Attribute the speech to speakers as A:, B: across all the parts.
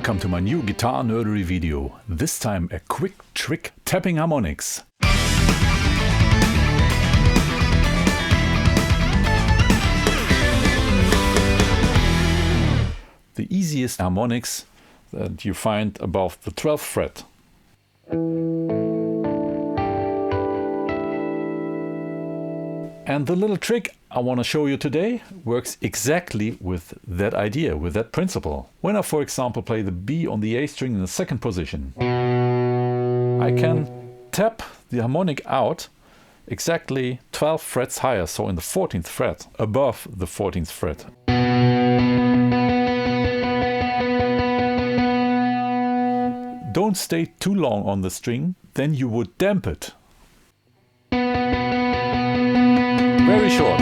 A: Welcome to my new Guitar Nerdery video. This time a quick trick tapping harmonics. The easiest harmonics that you find above the 12th fret. And the little trick I want to show you today works exactly with that idea, with that principle. When I, for example, play the B on the A string in the second position, I can tap the harmonic out exactly 12 frets higher, so in the 14th fret, above the 14th fret. Don't stay too long on the string, then you would damp it. Very short.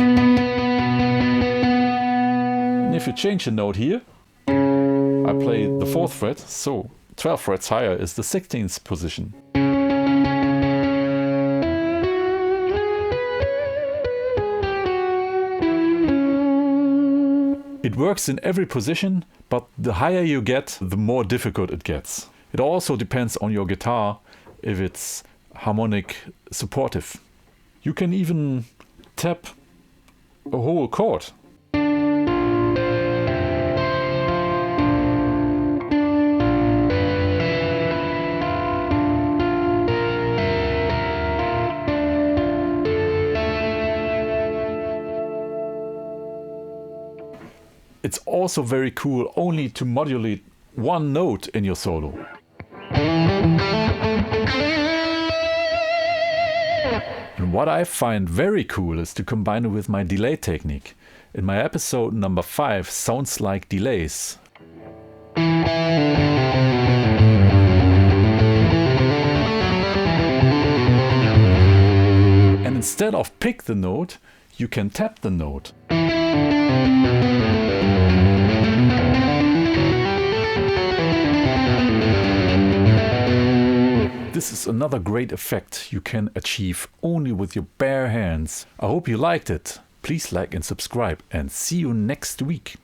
A: And if you change the note here, I play the 4th fret, so 12 frets higher is the 16th position. It works in every position, but the higher you get, the more difficult it gets. It also depends on your guitar if it's harmonic supportive. You can even tap a whole chord. It's also very cool only to modulate one note in your solo. And what I find very cool is to combine it with my delay technique. In my episode number 5, Sounds Like Delays. And instead of pick the note, you can tap the note. This is another great effect you can achieve only with your bare hands. I hope you liked it. Please like and subscribe, and see you next week.